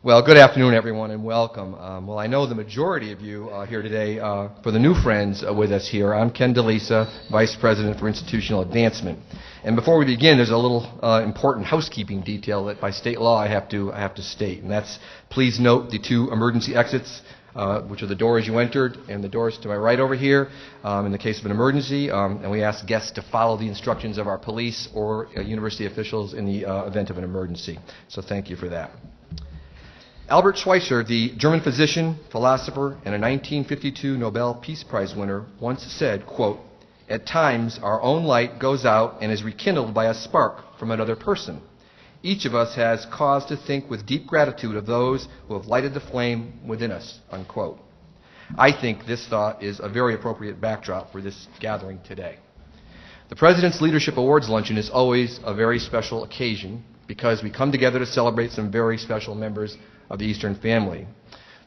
Well, good afternoon, everyone, and welcome. Well, I know the majority of you here today for the new friends with us here. I'm Ken DeLisa, Vice President for Institutional Advancement. And before we begin, there's a little important housekeeping detail that by state law I have to state, and that's please note the two emergency exits, which are the doors you entered and the doors to my right over here in the case of an emergency, and we ask guests to follow the instructions of our police or university officials in the event of an emergency. So thank you for that. Albert Schweitzer, the German physician, philosopher, and a 1952 Nobel Peace Prize winner, once said, quote, "At times our own light goes out and is rekindled by a spark from another person. Each of us has cause to think with deep gratitude of those who have lighted the flame within us," unquote. I think this thought is a very appropriate backdrop for this gathering today. The President's Leadership Awards Luncheon is always a very special occasion because we come together to celebrate some very special members of the Eastern family.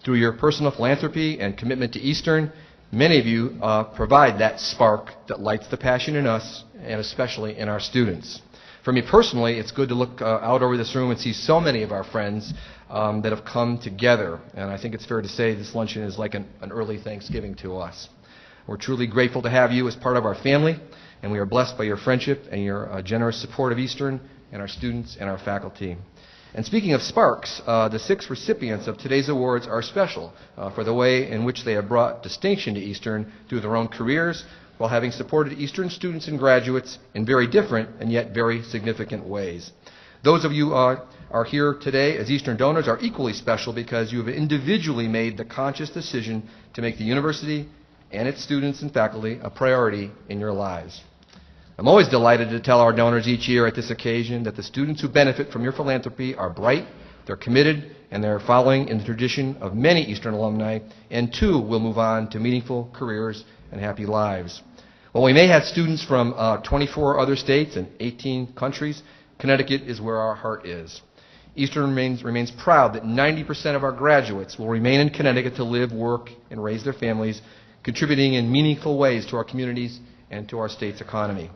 Through your personal philanthropy and commitment to Eastern, many of you provide that spark that lights the passion in us and especially in our students. For me personally, it's good to look out over this room and see so many of our friends that have come together. And I think it's fair to say this luncheon is like an early Thanksgiving to us. We're truly grateful to have you as part of our family, and we are blessed by your friendship and your generous support of Eastern and our students and our faculty. And speaking of sparks, the 6 recipients of today's awards are special for the way in which they have brought distinction to Eastern through their own careers while having supported Eastern students and graduates in very different and yet very significant ways. Those of you are here today as Eastern donors are equally special because you have individually made the conscious decision to make the university and its students and faculty a priority in your lives. I'm always delighted to tell our donors each year at this occasion that the students who benefit from your philanthropy are bright, they're committed, and they're following in the tradition of many Eastern alumni, and too will move on to meaningful careers and happy lives. While we may have students from 24 other states and 18 countries, Connecticut is where our heart is. Eastern remains proud that 90% of our graduates will remain in Connecticut to live, work, and raise their families, contributing in meaningful ways to our communities and to our state's economy.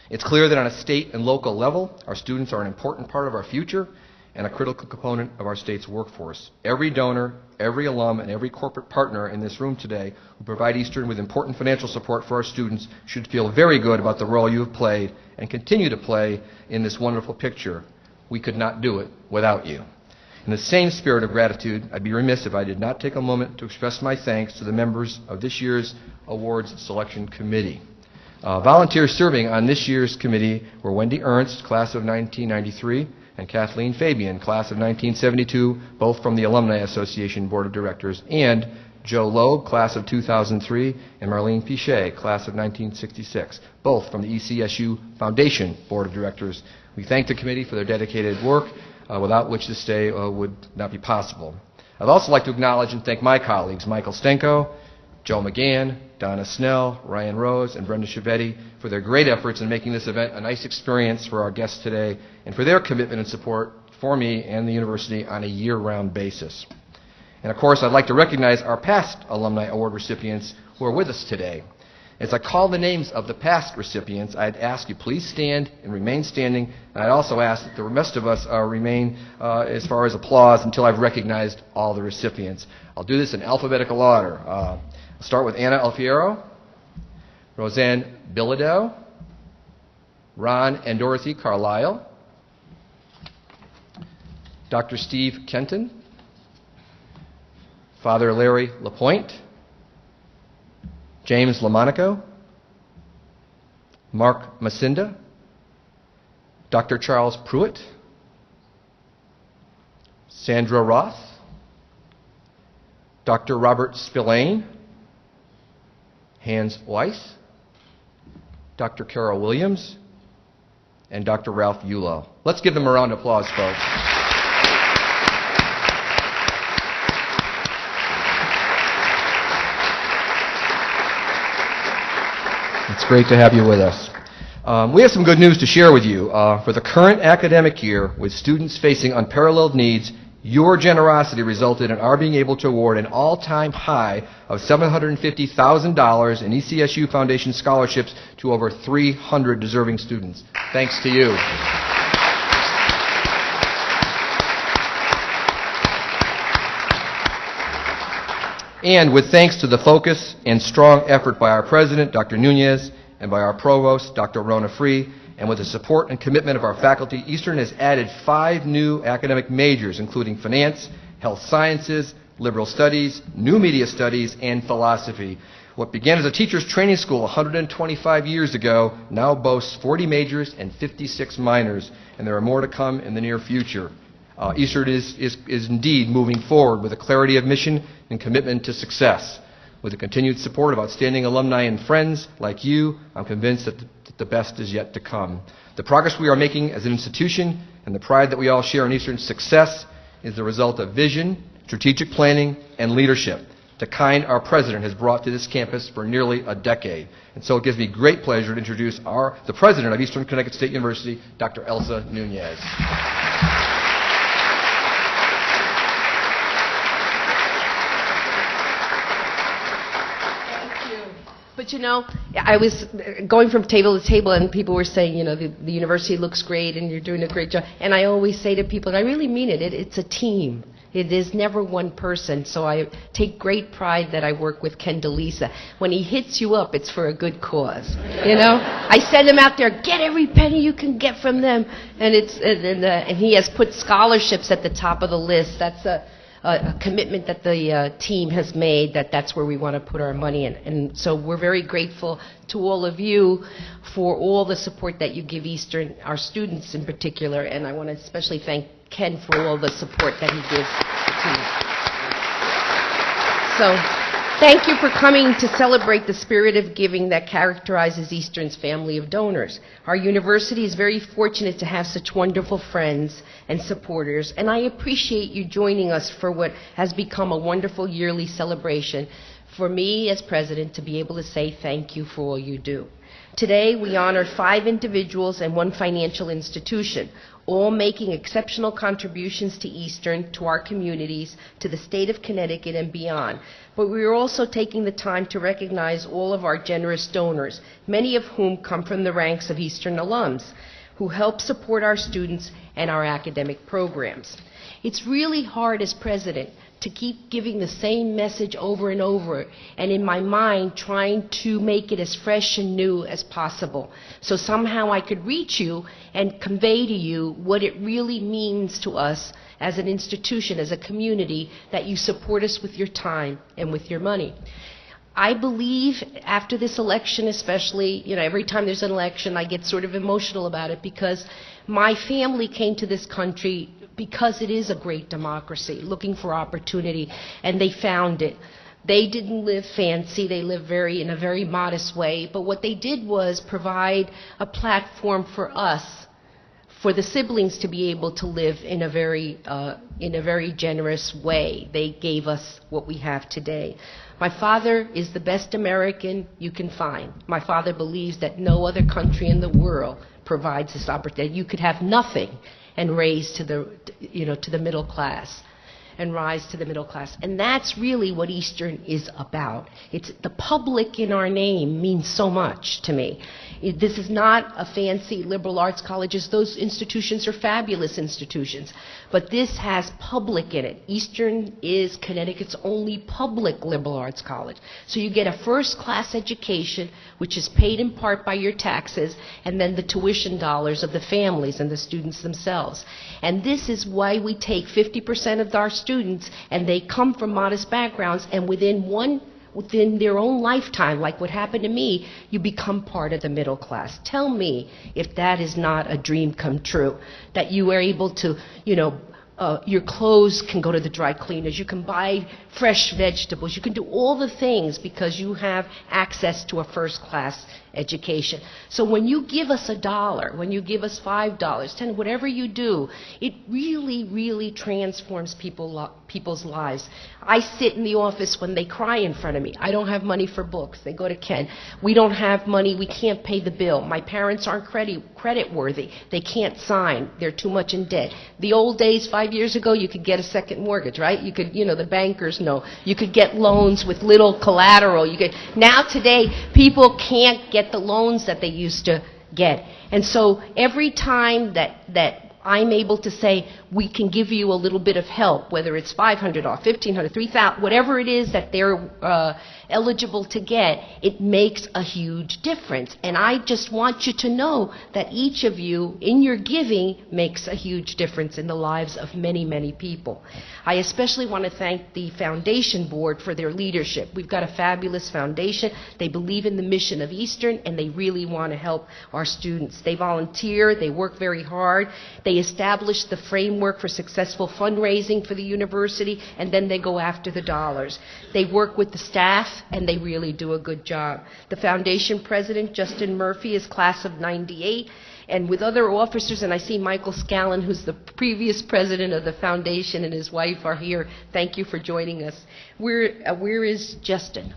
It's clear that on a state and local level, our students are an important part of our future and a critical component of our state's workforce. Every donor, every alum, and every corporate partner in this room today who provide Eastern with important financial support for our students should feel very good about the role you have played and continue to play in this wonderful picture. We could not do it without you. In the same spirit of gratitude, I'd be remiss if I did not take a moment to express my thanks to the members of this year's Awards Selection Committee. Volunteers serving on this year's committee were Wendy Ernst, class of 1993, and Kathleen Fabian, class of 1972, both from the Alumni Association Board of Directors, and Joe Loeb, class of 2003, and Marlene Pichet, class of 1966, both from the ECSU Foundation Board of Directors. We thank the committee for their dedicated work, without which this day would not be possible. I'd also like to acknowledge and thank my colleagues, Michael Stenko, Joe McGann, Donna Snell, Ryan Rose, and Brenda Chiavetti for their great efforts in making this event a nice experience for our guests today and for their commitment and support for me and the university on a year-round basis. And of course, I'd like to recognize our past Alumni Award recipients who are with us today. As I call the names of the past recipients, I'd ask you please stand and remain standing, and I'd also ask that the rest of us remain as far as applause until I've recognized all the recipients. I'll do this in alphabetical order. I'll start with Anna Alfiero, Roseanne Bilodeau, Ron and Dorothy Carlisle, Dr. Steve Kenton, Father Larry Lapointe, James Lamonaco, Mark Macinda, Dr. Charles Pruitt, Sandra Roth, Dr. Robert Spillane, Hans Weiss, Dr. Carol Williams, and Dr. Ralph Yulo. Let's give them a round of applause, folks. It's great to have you with us. We have some good news to share with you. For the current academic year, with students facing unparalleled needs, your generosity resulted in our being able to award an all-time high of $750,000 in ECSU Foundation scholarships to over 300 deserving students. Thanks to you. And with thanks to the focus and strong effort by our president, Dr. Nuñez, and by our provost, Dr. Rona Free, and with the support and commitment of our faculty, Eastern has added 5 new academic majors, including finance, health sciences, liberal studies, new media studies, and philosophy. What began as a teacher's training school 125 years ago now boasts 40 majors and 56 minors, and there are more to come in the near future. Eastern is indeed moving forward with a clarity of mission and commitment to success. With the continued support of outstanding alumni and friends like you, I'm convinced that the best is yet to come. The progress we are making as an institution and the pride that we all share in Eastern's success is the result of vision, strategic planning, and leadership, the kind our president has brought to this campus for nearly a decade. And so it gives me great pleasure to introduce the president of Eastern Connecticut State University, Dr. Elsa Nuñez. But you know, I was going from table to table and people were saying, you know, the university looks great and you're doing a great job. And I always say to people, and I really mean it, it's a team. It is never one person. So I take great pride that I work with Ken DeLisa. When he hits you up, it's for a good cause. You know, I send him out there, get every penny you can get from them. And he has put scholarships at the top of the list. That's a commitment that the team has made, that's where we want to put our money in. And so we're very grateful to all of you for all the support that you give Eastern, our students in particular, and I want to especially thank Ken for all the support that he gives the team. So thank you for coming to celebrate the spirit of giving that characterizes Eastern's family of donors. Our university is very fortunate to have such wonderful friends and supporters, and I appreciate you joining us for what has become a wonderful yearly celebration for me as president to be able to say thank you for all you do. Today we honored 5 individuals and 1 financial institution, all making exceptional contributions to Eastern, to our communities, to the state of Connecticut and beyond. But we are also taking the time to recognize all of our generous donors, many of whom come from the ranks of Eastern alums, who help support our students and our academic programs. It's really hard as president to keep giving the same message over and over, and in my mind trying to make it as fresh and new as possible. So somehow I could reach you and convey to you what it really means to us as an institution, as a community, that you support us with your time and with your money. I believe after this election especially, you know, every time there's an election I get sort of emotional about it because my family came to this country because it is a great democracy, looking for opportunity, and they found it. They didn't live fancy, they lived in a very modest way, but what they did was provide a platform for us, for the siblings to be able to live in a very generous way. They gave us what we have today. My father is the best American you can find. My father believes that no other country in the world provides this opportunity. You could have nothing and raise to the middle class, and rise to the middle class. And that's really what Eastern is about. It's the public in our name means so much to me. This is not a fancy liberal arts colleges. Those institutions are fabulous institutions. But this has public in it. Eastern is Connecticut's only public liberal arts college. So you get a first-class education, which is paid in part by your taxes, and then the tuition dollars of the families and the students themselves. And this is why we take 50% of our students, and they come from modest backgrounds, and within their own lifetime, like what happened to me, you become part of the middle class. Tell me if that is not a dream come true, that you are able to, your clothes can go to the dry cleaners, you can buy fresh vegetables, you can do all the things because you have access to a first-class education. So when you give us $1, when you give us $5, $10, whatever you do, it really, really transforms people's lives. I sit in the office when they cry in front of me. I don't have money for books. They go to Ken. We don't have money. We can't pay the bill. My parents aren't credit worthy. They can't sign. They're too much in debt. The old days, 5 years ago, you could get a second mortgage, right? You could, the bankers know. You could get loans with little collateral. Now today, people can't get the loans that they used to get. And so every time that I'm able to say, we can give you a little bit of help, whether it's $500 or $1,500, $3,000, whatever it is that they're eligible to get, it makes a huge difference. And I just want you to know that each of you, in your giving, makes a huge difference in the lives of many, many people. I especially want to thank the foundation board for their leadership. We've got a fabulous foundation. They believe in the mission of Eastern, and they really want to help our students. They volunteer, they work very hard, they establish the framework for successful fundraising for the university, and then they go after the dollars. They work with the staff, and they really do a good job. The foundation president, Justin Murphy, is class of '98, and with other officers, and I see Michael Scallon, who's the previous president of the foundation, and his wife are here. Thank you for joining us. Where is Justin?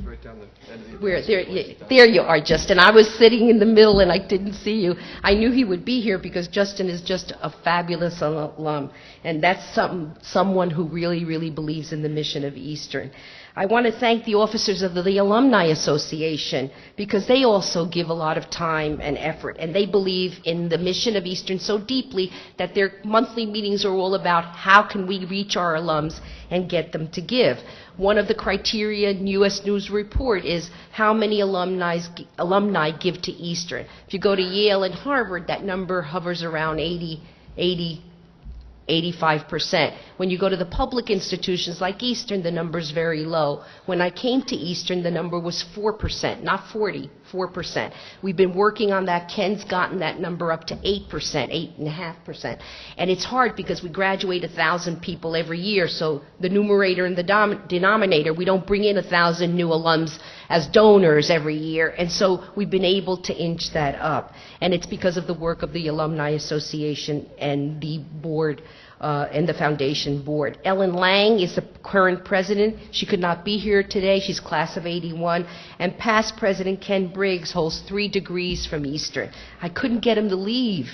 Right down the end of the There you are, Justin. I was sitting in the middle and I didn't see you. I knew he would be here because Justin is just a fabulous alum, and that's someone who really, really believes in the mission of Eastern. I want to thank the officers of the Alumni Association because they also give a lot of time and effort, and they believe in the mission of Eastern so deeply that their monthly meetings are all about how can we reach our alums and get them to give. One of the criteria in U.S. News Report is how many alumni give to Eastern. If you go to Yale and Harvard, that number hovers around 85%. When you go to the public institutions like Eastern, the number's very low. When I came to Eastern, the number was 4%, not 40, 4%. We've been working on that. Ken's gotten that number up to 8%, 8.5%. And it's hard because we graduate 1,000 people every year, so the numerator and the denominator, we don't bring in 1,000 new alums as donors every year, and so we've been able to inch that up. And it's because of the work of the Alumni Association and the board and the foundation board. Ellen Lang is the current president. She could not be here today. She's class of '81. And past president Ken Briggs holds 3 degrees from Eastern. I couldn't get him to leave.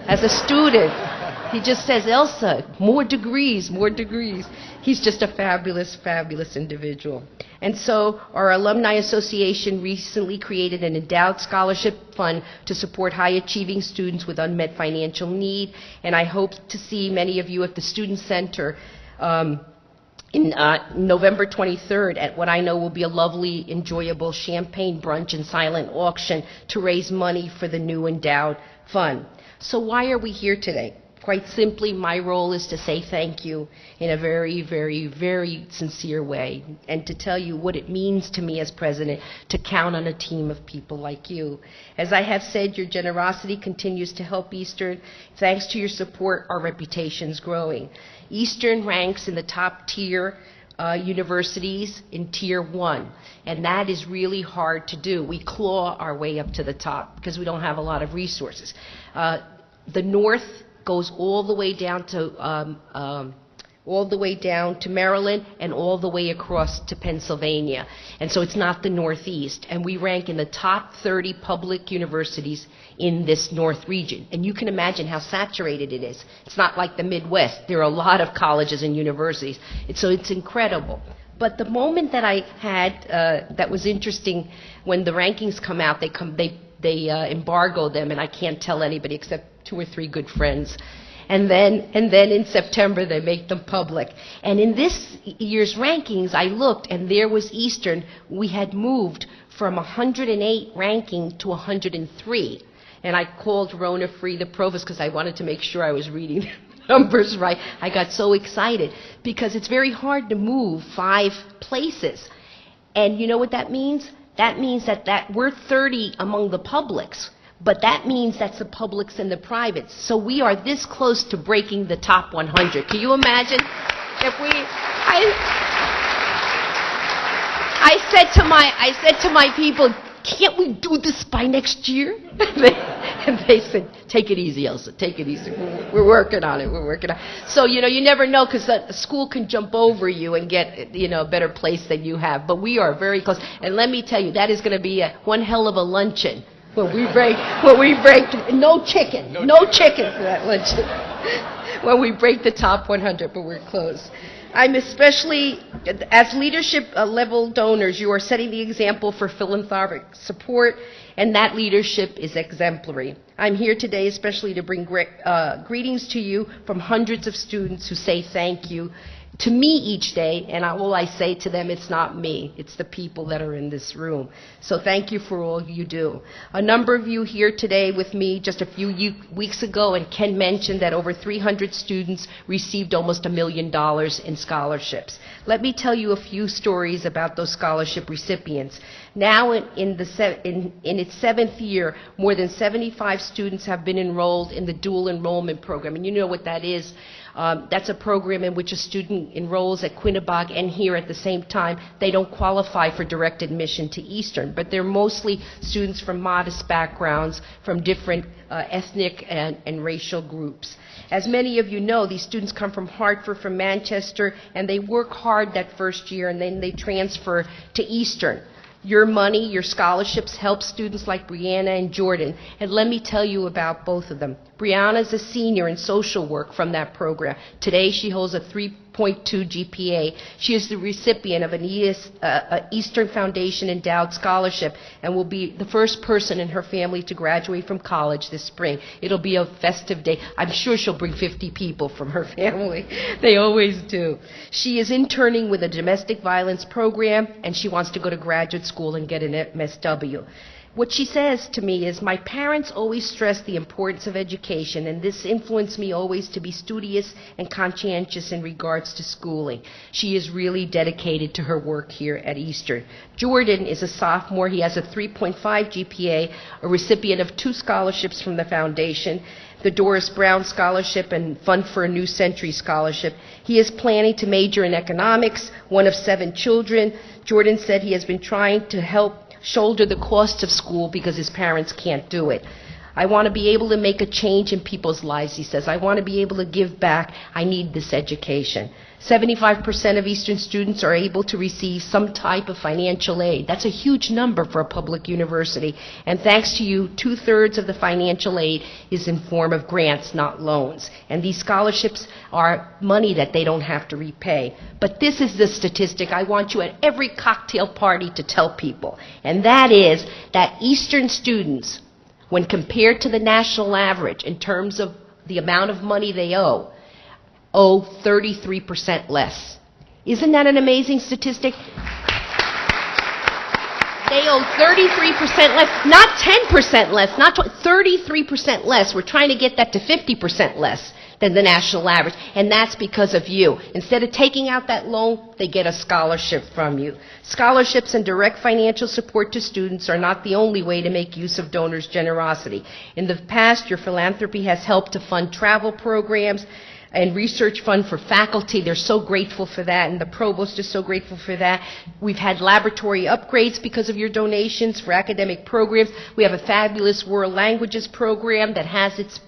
As a student, he just says, Elsa, more degrees, more degrees. He's just a fabulous, fabulous individual. And so our Alumni Association recently created an endowed scholarship fund to support high-achieving students with unmet financial need. And I hope to see many of you at the Student Center in November 23rd at what I know will be a lovely, enjoyable champagne brunch and silent auction to raise money for the new endowed fund. So why are we here today? Quite simply, my role is to say thank you in a very, very, very sincere way, and to tell you what it means to me as president to count on a team of people like you. As I have said, your generosity continues to help Eastern. Thanks to your support, our reputation's growing. Eastern ranks in the top tier universities in Tier 1, and that is really hard to do. We claw our way up to the top because we don't have a lot of resources. The North goes all the way down to Maryland and all the way across to Pennsylvania, and so it's not the Northeast. And we rank in the top 30 public universities in this North region, and you can imagine how saturated it is. It's not like the Midwest. There are a lot of colleges and universities, so it's incredible. But the moment that I had that was interesting, when the rankings come out, they embargo them, and I can't tell anybody except 2 or 3 good friends. And then in September, they make them public. And in this year's rankings, I looked, and there was Eastern. We had moved from 108 ranking to 103. And I called Rona Free, the provost, because I wanted to make sure I was reading the numbers right. I got so excited because it's very hard to move 5 places. And you know what that means? That means that we're 30 among the publics. But that means that's the publics and the privates. So we are this close to breaking the top 100. Can you imagine? If we, I said to my people, can't we do this by next year? And they said, take it easy, Elsa, take it easy. We're working on it, we're working on it. So, you never know, because the school can jump over you and get, a better place than you have. But we are very close. And let me tell you, that is going to be one hell of a luncheon. When we break, no chicken for that luncheon. When we break the top 100, but we're close. I'm especially As leadership level donors, you are setting the example for philanthropic support, and that leadership is exemplary. I'm here today especially to bring greetings to you from hundreds of students who say thank you to me each day, and all I say to them, it's not me, it's the people that are in this room. So thank you for all you do. A number of you here today with me just a few weeks ago, and Ken mentioned that over 300 students received almost $1 million in scholarships. Let me tell you a few stories about those scholarship recipients. Now in its 7th year, more than 75 students have been enrolled in the dual enrollment program, and you know what that is. That's a program in which a student enrolls at Quinebaug and here at the same time. They don't qualify for direct admission to Eastern, but they're mostly students from modest backgrounds, from different ethnic and racial groups. As many of you know, these students come from Hartford, from Manchester, and they work hard that first year, and then they transfer to Eastern. Your money, your scholarships help students like Brianna and Jordan. And let me tell you about both of them. Brianna is a senior in social work from that program. Today she holds a 3.2 GPA. She is the recipient of an Eastern Foundation endowed scholarship and will be the first person in her family to graduate from college this spring. It'll be a festive day. I'm sure she'll bring 50 people from her family. They always do. She is interning with a domestic violence program, and she wants to go to graduate school and get an MSW. What she says to me is, my parents always stressed the importance of education, and this influenced me always to be studious and conscientious in regards to schooling. She is really dedicated to her work here at Eastern. Jordan is a sophomore. He has a 3.5 GPA, a recipient of 2 scholarships from the foundation, the Doris Brown Scholarship and Fund for a New Century Scholarship. He is planning to major in economics, one of 7 children. Jordan said he has been trying to help shoulder the cost of school because his parents can't do it. I want to be able to make a change in people's lives, he says. I want to be able to give back. I need this education. 75% of Eastern students are able to receive some type of financial aid. That's a huge number for a public university. And thanks to you, 2/3 of the financial aid is in form of grants, not loans. And these scholarships are money that they don't have to repay. But this is the statistic I want you at every cocktail party to tell people. And that is that Eastern students, when compared to the national average in terms of the amount of money they owe 33% less. Isn't that an amazing statistic? They owe 33% less, not 10% less, not 33% less. We're trying to get that to 50% less than the national average, and that's because of you. Instead of taking out that loan, they get a scholarship from you. Scholarships and direct financial support to students are not the only way to make use of donors' generosity. In the past, your philanthropy has helped to fund travel programs and research fund for faculty. They're so grateful for that, and the provost is so grateful for that. We've had laboratory upgrades because of your donations for academic programs. We have a fabulous world languages program that has its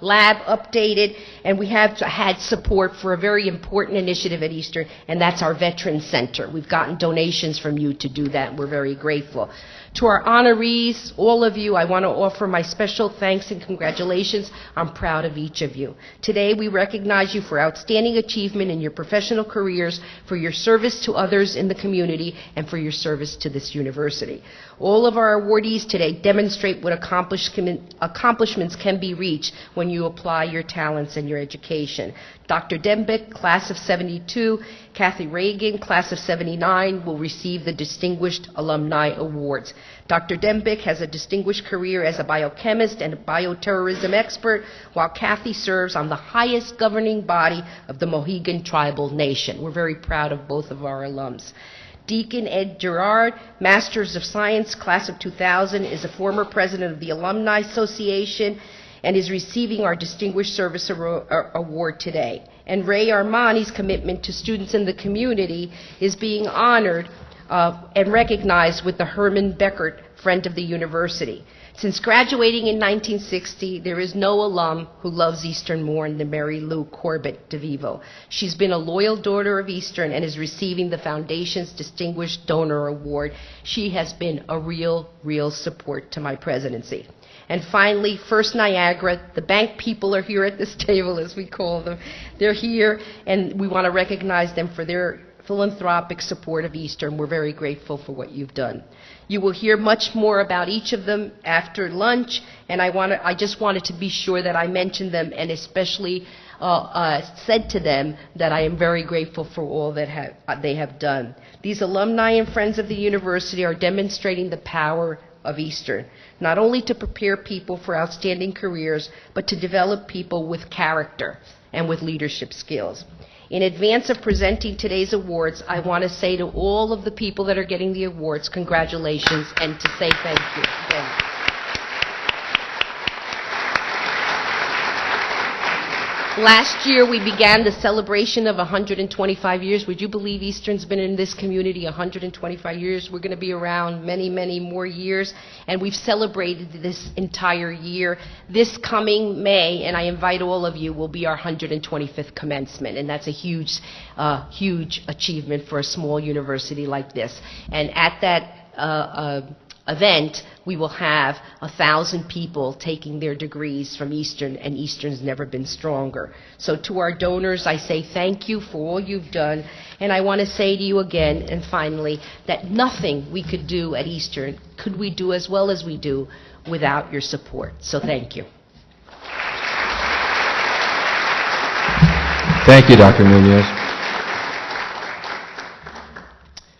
lab updated, and we have had support for a very important initiative at Eastern, and that's our Veterans Center. We've gotten donations from you to do that, and we're very grateful. To our honorees, all of you, I want to offer my special thanks and congratulations. I'm proud of each of you. Today, we recognize you for outstanding achievement in your professional careers, for your service to others in the community, and for your service to this university. All of our awardees today demonstrate what accomplishments can be reached when you apply your talents and your education. Dr. Dembek, class of 72, Kathy Regan, class of 79, will receive the Distinguished Alumni Awards. Dr. Dembek has a distinguished career as a biochemist and a bioterrorism expert, while Kathy serves on the highest governing body of the Mohegan Tribal Nation. We're very proud of both of our alums. Deacon Ed Giard, Masters of Science, class of 2000, is a former president of the Alumni Association and is receiving our Distinguished Service Award today. And Ray Armani's commitment to students in the community is being honored and recognized with the Hermann Beckert Friend of the University. Since graduating in 1960, there is no alum who loves Eastern more than Mary Lou Corbett DeVivo. She's been a loyal daughter of Eastern and is receiving the Foundation's Distinguished Donor Award. She has been a real support to my presidency. And finally, First Niagra, the bank people are here at this table, as we call them. They're here, and we want to recognize them for their philanthropic support of Eastern. We're very grateful for what you've done. You will hear much more about each of them after lunch, and I just wanted to be sure that I mentioned them and especially said to them that I am very grateful for all that they have done. These alumni and friends of the university are demonstrating the power of Eastern, not only to prepare people for outstanding careers, but to develop people with character and with leadership skills. In advance of presenting today's awards, I want to say to all of the people that are getting the awards, congratulations, and to say thank you again. Last year, we began the celebration of 125 years. Would you believe Eastern's been in this community 125 years? We're going to be around many, many more years, and we've celebrated this entire year. This coming May, and I invite all of you, will be our 125th commencement, and that's a huge, huge achievement for a small university like this. And at that event, we will have 1,000 people taking their degrees from Eastern, and Eastern's never been stronger. So to our donors, I say thank you for all you've done, and I want to say to you again, and finally, that nothing we could do at Eastern could we do as well as we do without your support. So thank you. Thank you, Dr. Nuñez.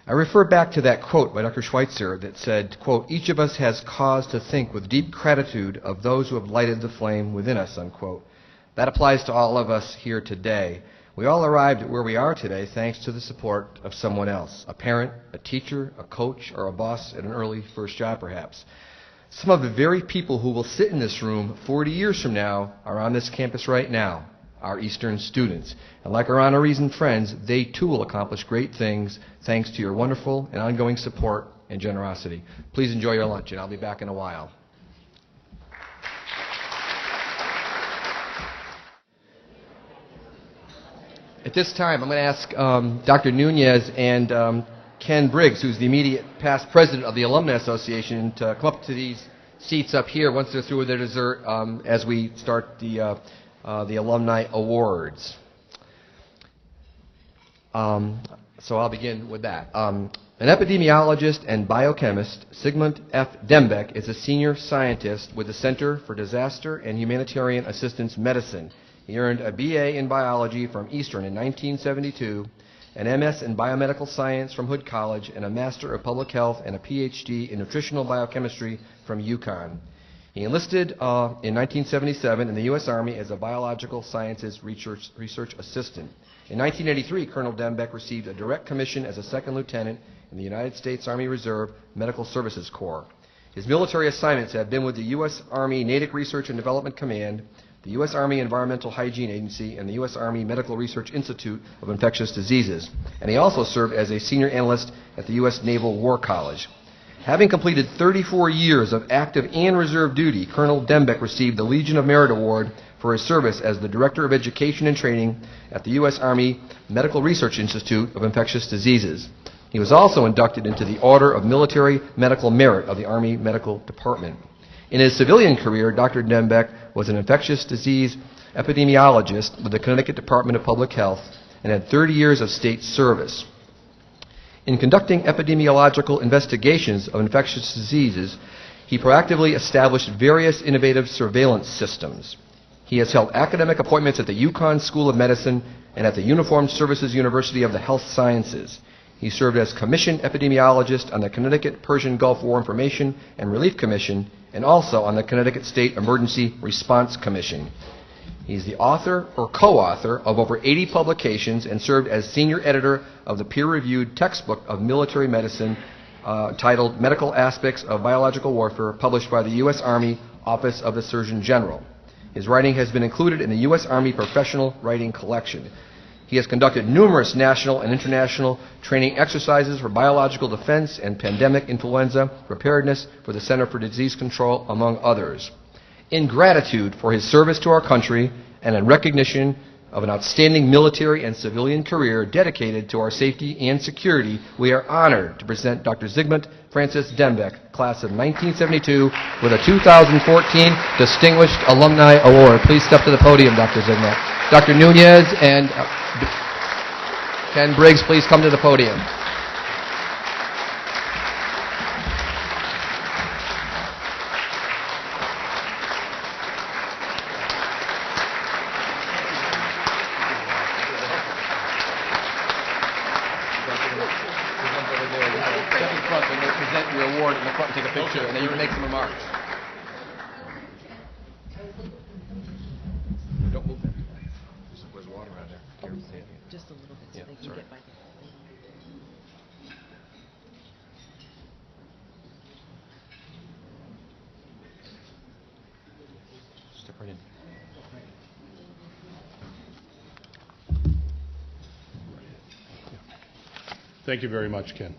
I refer back to that quote by Dr. Schweitzer that said, quote, "Each of us has cause to think with deep gratitude of those who have lighted the flame within us," unquote. That applies to all of us here today. We all arrived at where we are today thanks to the support of someone else, a parent, a teacher, a coach, or a boss at an early first job perhaps. Some of the very people who will sit in this room 40 years from now are on this campus right now, our Eastern students. And like our honorees and friends, they too will accomplish great things thanks to your wonderful and ongoing support and generosity. Please enjoy your lunch, and I'll be back in a while. At this time, I'm going to ask Dr. Nuñez and Ken Briggs, who's the immediate past president of the Alumni Association, to come up to these seats up here once they're through with their dessert as we start the Alumni Awards. So I'll begin with that. An epidemiologist and biochemist, Zygmunt F. Dembek is a senior scientist with the Center for Disaster and Humanitarian Assistance Medicine. He earned a BA in biology from Eastern in 1972, an MS in biomedical science from Hood College, and a Master of Public Health and a PhD in nutritional biochemistry from UConn. He enlisted in 1977 in the U.S. Army as a biological sciences research assistant. In 1983, Colonel Dembek received a direct commission as a second lieutenant in the United States Army Reserve Medical Services Corps. His military assignments have been with the U.S. Army Natick Research and Development Command, the U.S. Army Environmental Hygiene Agency, and the U.S. Army Medical Research Institute of Infectious Diseases. And he also served as a senior analyst at the U.S. Naval War College. Having completed 34 years of active and reserve duty, Colonel Dembek received the Legion of Merit Award for his service as the Director of Education and Training at the U.S. Army Medical Research Institute of Infectious Diseases. He was also inducted into the Order of Military Medical Merit of the Army Medical Department. In his civilian career, Dr. Dembek was an infectious disease epidemiologist with the Connecticut Department of Public Health and had 30 years of state service. In conducting epidemiological investigations of infectious diseases, he proactively established various innovative surveillance systems. He has held academic appointments at the UConn School of Medicine and at the Uniformed Services University of the Health Sciences. He served as commissioned epidemiologist on the Connecticut Persian Gulf War Information and Relief Commission and also on the Connecticut State Emergency Response Commission. He's the author or co-author of over 80 publications and served as senior editor of the peer-reviewed textbook of military medicine titled Medical Aspects of Biological Warfare, published by the U.S. Army Office of the Surgeon General. His writing has been included in the U.S. Army Professional Writing Collection. He has conducted numerous national and international training exercises for biological defense and pandemic influenza preparedness for the Center for Disease Control, among others. In gratitude for his service to our country and in recognition of an outstanding military and civilian career dedicated to our safety and security, we are honored to present Dr. Zygmunt Francis Dembek, class of 1972, with a 2014 Distinguished Alumni Award. Please step to the podium, Dr. Zygmunt. Dr. Nuñez and Ken Briggs, please come to the podium. Take a picture, and then you can make some remarks. Don't move that. There's water out there. Just a little bit so they can get by. Step right in. Thank you very much, Ken.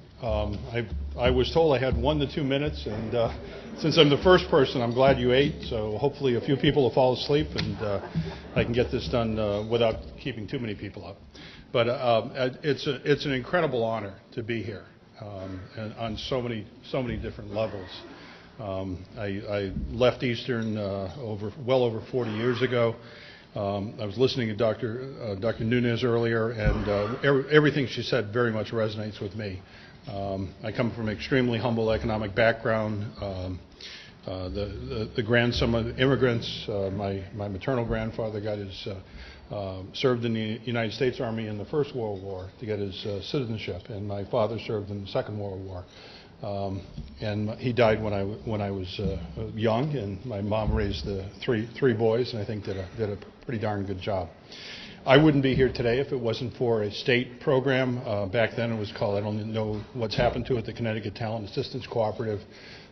I was told I had 1 to 2 minutes, and since I'm the first person, I'm glad you ate, so hopefully a few people will fall asleep, and I can get this done without keeping too many people up. But it's an incredible honor to be here, and on so many different levels. I left Eastern well over 40 years ago. I was listening to Dr. Nuñez earlier, and everything she said very much resonates with me. I come from an extremely humble economic background. The grandson of immigrants, my maternal grandfather served in the United States Army in the First World War to get his citizenship, and my father served in the Second World War. And he died when I was young, and my mom raised the three boys, and I think did a pretty darn good job. I wouldn't be here today if it wasn't for a state program. Back then it was called, I don't know what's happened to it, the Connecticut Talent Assistance Cooperative.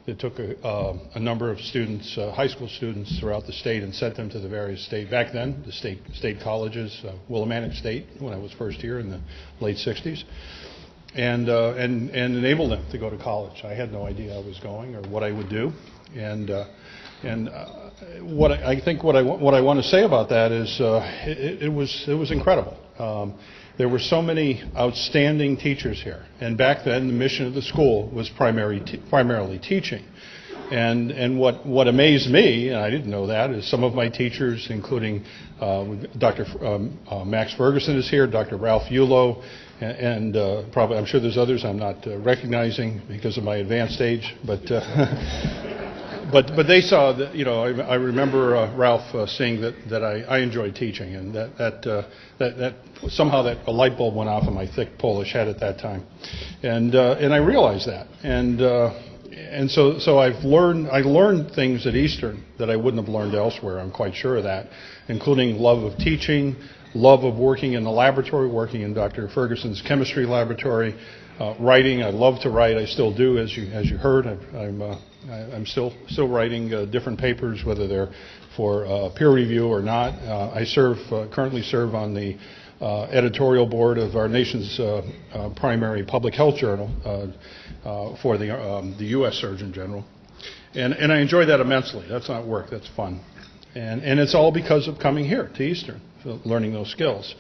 That took a number of students, high school students throughout the state, and sent them to the various back then, the state colleges, Willimantic State, when I was first here in the late 60s. And enabled them to go to college. I had no idea I was going or what I would do, and what I want to say about that is it was incredible. There were so many outstanding teachers here, and back then the mission of the school was primarily teaching. And what amazed me, and I didn't know that, is some of my teachers, including Dr. Max Ferguson is here, Dr. Ralph Yulo, and probably I'm sure there's others I'm not recognizing because of my advanced age, but they saw that, I remember Ralph saying that I enjoyed teaching, and that somehow that a light bulb went off in my thick Polish head at that time, and I realized that, and so I learned things at Eastern that I wouldn't have learned elsewhere. I'm quite sure of that, including love of teaching, love of working in the laboratory, working in Dr. Ferguson's chemistry laboratory, writing. I love to write. I still do, as you heard. I'm still writing different papers, whether they're for peer review or not. I currently serve on the editorial board of our nation's primary public health journal for the U.S. Surgeon General, and I enjoy that immensely. That's not work. That's fun, and it's all because of coming here to Eastern, learning those skills.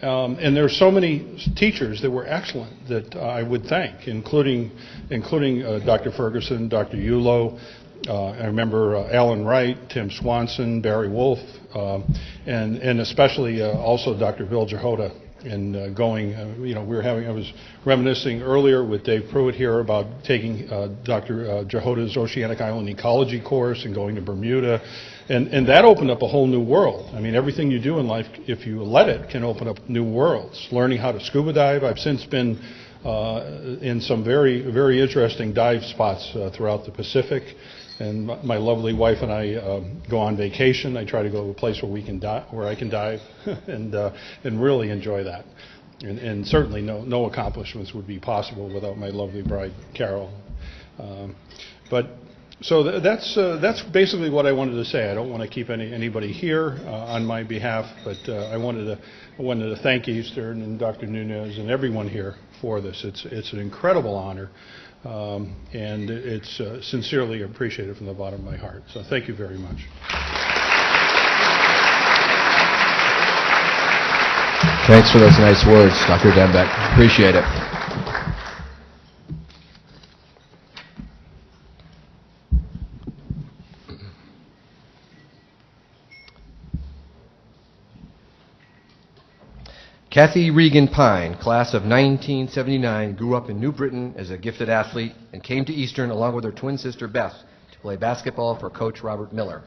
And there are so many teachers that were excellent that I would thank, including Dr. Ferguson, Dr. Yulo. I remember Alan Wright, Tim Swanson, Barry Wolf, and especially also Dr. Bill Jahota. And I was reminiscing earlier with Dave Pruitt here about taking Dr. Jahoda's Oceanic Island Ecology course and going to Bermuda. And that opened up a whole new world. I mean, everything you do in life, if you let it, can open up new worlds. Learning how to scuba dive. I've since been in some very, very interesting dive spots throughout the Pacific. And my lovely wife and I go on vacation. I try to go to a place where I can dive and really enjoy that. And certainly no accomplishments would be possible without my lovely bride, Carol. So that's basically what I wanted to say. I don't want to keep anybody here on my behalf, but I wanted to thank Eastern and Dr. Nuñez and everyone here for this. It's an incredible honor, and it's sincerely appreciated from the bottom of my heart. So thank you very much. Thanks for those nice words, Dr. Dembek. Appreciate it. Kathy Regan-Pyne, class of 1979, grew up in New Britain as a gifted athlete and came to Eastern along with her twin sister Beth to play basketball for Coach Robert Miller.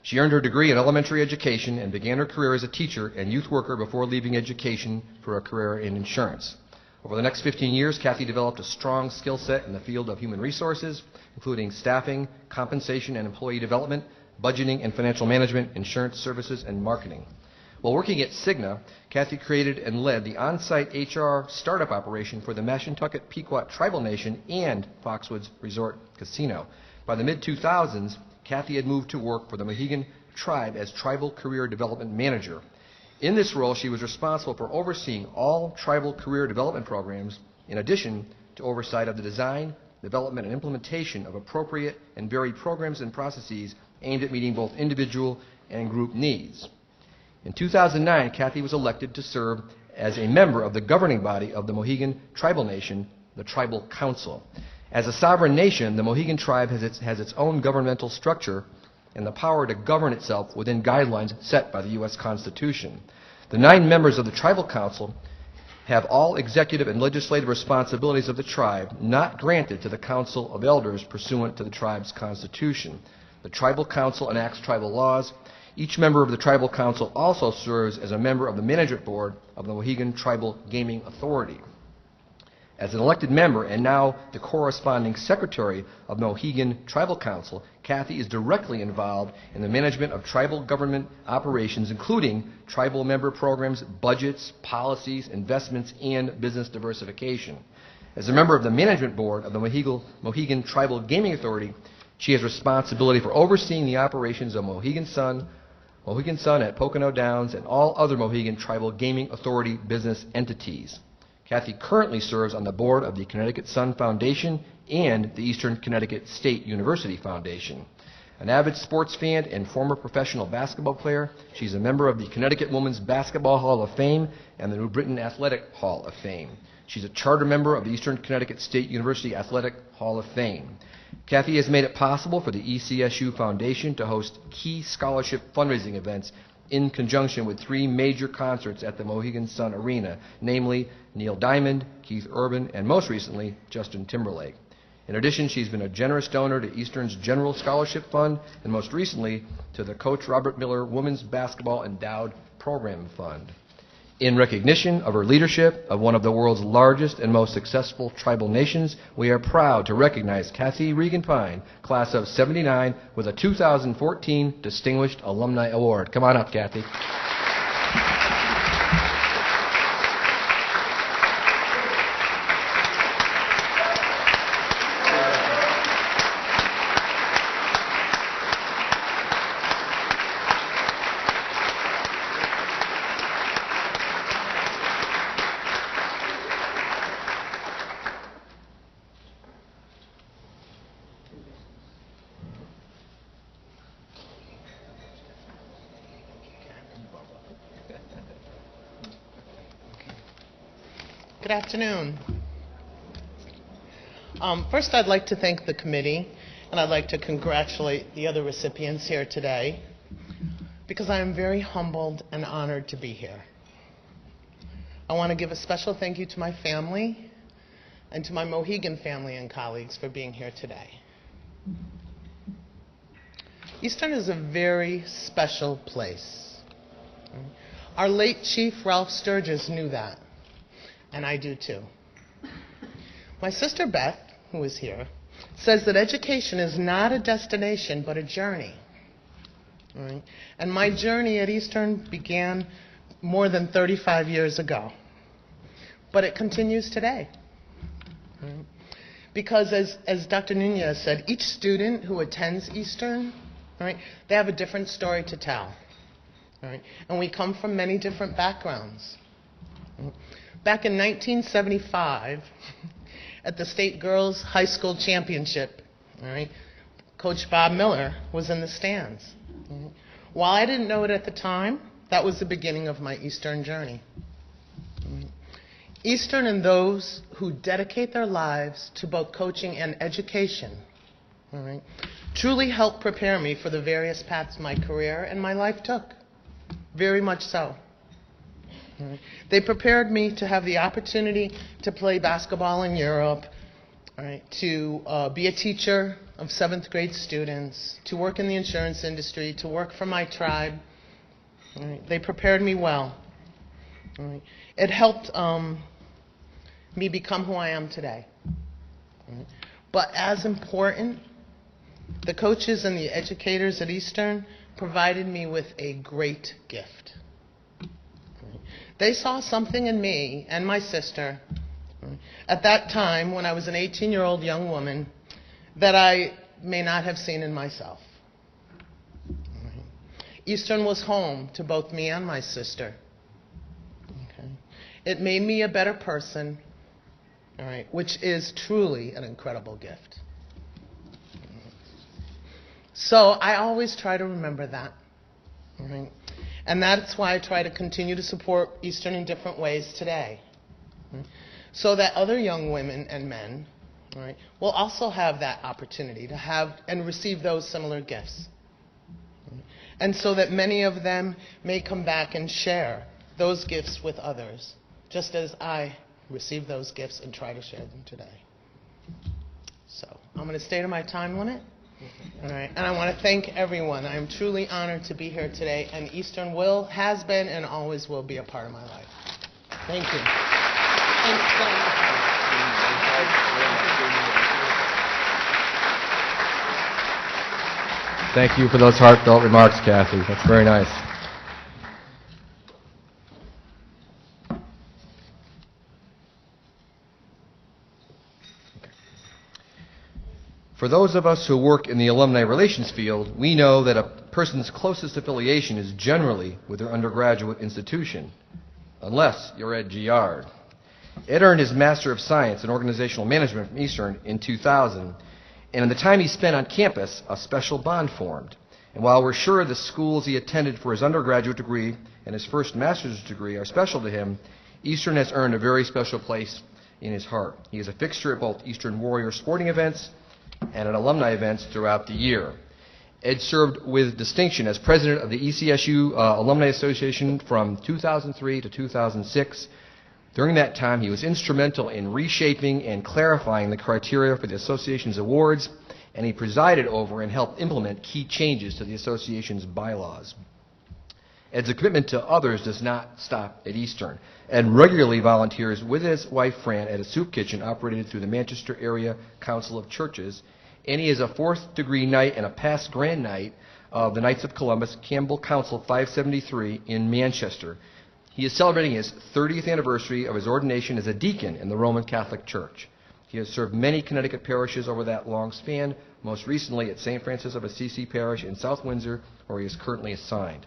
She earned her degree in elementary education and began her career as a teacher and youth worker before leaving education for a career in insurance. Over the next 15 years, Kathy developed a strong skill set in the field of human resources, including staffing, compensation and employee development, budgeting and financial management, insurance services, and marketing. While working at Cigna, Kathy created and led the on-site HR startup operation for the Mashantucket Pequot Tribal Nation and Foxwoods Resort Casino. By the mid-2000s, Kathy had moved to work for the Mohegan Tribe as Tribal Career Development Manager. In this role, she was responsible for overseeing all tribal career development programs, in addition to oversight of the design, development, and implementation of appropriate and varied programs and processes aimed at meeting both individual and group needs. In 2009, Kathy was elected to serve as a member of the governing body of the Mohegan Tribal Nation, the Tribal Council. As a sovereign nation, the Mohegan Tribe has its own governmental structure and the power to govern itself within guidelines set by the U.S. Constitution. The 9 members of the Tribal Council have all executive and legislative responsibilities of the tribe not granted to the Council of Elders pursuant to the tribe's constitution. The Tribal Council enacts tribal laws. Each member of the Tribal Council also serves as a member of the Management Board of the Mohegan Tribal Gaming Authority. As an elected member and now the corresponding secretary of the Mohegan Tribal Council, Kathy is directly involved in the management of tribal government operations, including tribal member programs, budgets, policies, investments, and business diversification. As a member of the Management Board of the Mohegan Tribal Gaming Authority, she has responsibility for overseeing the operations of Mohegan Sun at Pocono Downs, and all other Mohegan Tribal Gaming Authority business entities. Kathy currently serves on the board of the Connecticut Sun Foundation and the Eastern Connecticut State University Foundation. An avid sports fan and former professional basketball player, she's a member of the Connecticut Women's Basketball Hall of Fame and the New Britain Athletic Hall of Fame. She's a charter member of the Eastern Connecticut State University Athletic Hall of Fame. Kathy has made it possible for the ECSU Foundation to host key scholarship fundraising events in conjunction with 3 major concerts at the Mohegan Sun Arena, namely Neil Diamond, Keith Urban, and most recently, Justin Timberlake. In addition, she's been a generous donor to Eastern's General Scholarship Fund and most recently to the Coach Robert Miller Women's Basketball Endowed Program Fund. In recognition of her leadership of one of the world's largest and most successful tribal nations, we are proud to recognize Kathy Regan-Pyne, class of 79, with a 2014 Distinguished Alumni Award. Come on up, Kathy. Good afternoon. First, I'd like to thank the committee, and I'd like to congratulate the other recipients here today, because I am very humbled and honored to be here. I want to give a special thank you to my family and to my Mohegan family and colleagues for being here today. Eastern is a very special place. Our late Chief Ralph Sturgis knew that. And I do too. My sister Beth, who is here, says that education is not a destination but a journey. All right? And my journey at Eastern began more than 35 years ago. But it continues today. All right? Because as Dr. Nuñez said, each student who attends Eastern, all right, they have a different story to tell. All right? And we come from many different backgrounds. All right? Back in 1975, at the State Girls High School Championship, all right, Coach Bob Miller was in the stands. All right. While I didn't know it at the time, that was the beginning of my Eastern journey. All right. Eastern and those who dedicate their lives to both coaching and education, all right, truly helped prepare me for the various paths my career and my life took. Very much so. Right. They prepared me to have the opportunity to play basketball in Europe, all right, to be a teacher of 7th grade students, to work in the insurance industry, to work for my tribe. All right. They prepared me well. All right. It helped me become who I am today. All right. But as important, the coaches and the educators at Eastern provided me with a great gift. They saw something in me and my sister at that time when I was an 18-year-old young woman that I may not have seen in myself. Eastern was home to both me and my sister. Okay. It made me a better person, all right, which is truly an incredible gift. So I always try to remember that. All right. And that's why I try to continue to support Eastern in different ways today. So that other young women and men, all right, will also have that opportunity to have and receive those similar gifts. And so that many of them may come back and share those gifts with others, just as I received those gifts and try to share them today. So I'm going to stay to my time limit. All right, and I want to thank everyone. I am truly honored to be here today, and Eastern has been and always will be a part of my life. Thank you. Thank you for those heartfelt remarks, Kathy. That's very nice. For those of us who work in the alumni relations field, we know that a person's closest affiliation is generally with their undergraduate institution, unless you're at Giard. Ed earned his Master of Science in Organizational Management from Eastern in 2000, and in the time he spent on campus, a special bond formed. And while we're sure the schools he attended for his undergraduate degree and his first master's degree are special to him, Eastern has earned a very special place in his heart. He is a fixture at both Eastern Warrior sporting events and at alumni events throughout the year. Ed served with distinction as president of the ECSU Alumni Association from 2003 to 2006. During that time, he was instrumental in reshaping and clarifying the criteria for the association's awards, and he presided over and helped implement key changes to the association's bylaws. Ed's commitment to others does not stop at Eastern. Ed regularly volunteers with his wife Fran at a soup kitchen operated through the Manchester Area Council of Churches, and he is a 4th degree knight and a past grand knight of the Knights of Columbus, Campbell Council 573 in Manchester. He is celebrating his 30th anniversary of his ordination as a deacon in the Roman Catholic Church. He has served many Connecticut parishes over that long span, most recently at St. Francis of Assisi Parish in South Windsor, where he is currently assigned.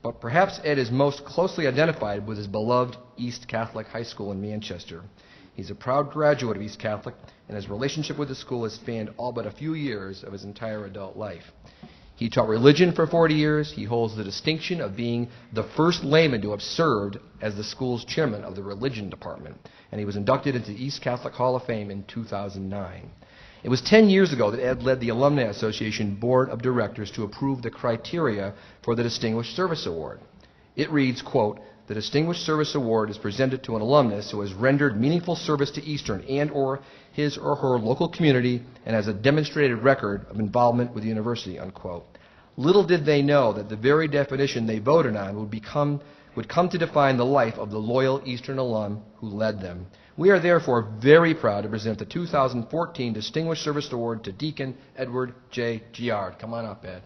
But perhaps Ed is most closely identified with his beloved East Catholic High School in Manchester. He's a proud graduate of East Catholic, and his relationship with the school has spanned all but a few years of his entire adult life. He taught religion for 40 years. He holds the distinction of being the first layman to have served as the school's chairman of the religion department, and he was inducted into the East Catholic Hall of Fame in 2009. It was 10 years ago that Ed led the Alumni Association Board of Directors to approve the criteria for the Distinguished Service Award. It reads, quote, "The Distinguished Service Award is presented to an alumnus who has rendered meaningful service to Eastern and or his or her local community and has a demonstrated record of involvement with the university," unquote. Little did they know that the very definition they voted on would come to define the life of the loyal Eastern alum who led them. We are therefore very proud to present the 2014 Distinguished Service Award to Deacon Edward J. Giard. Come on up, Ed.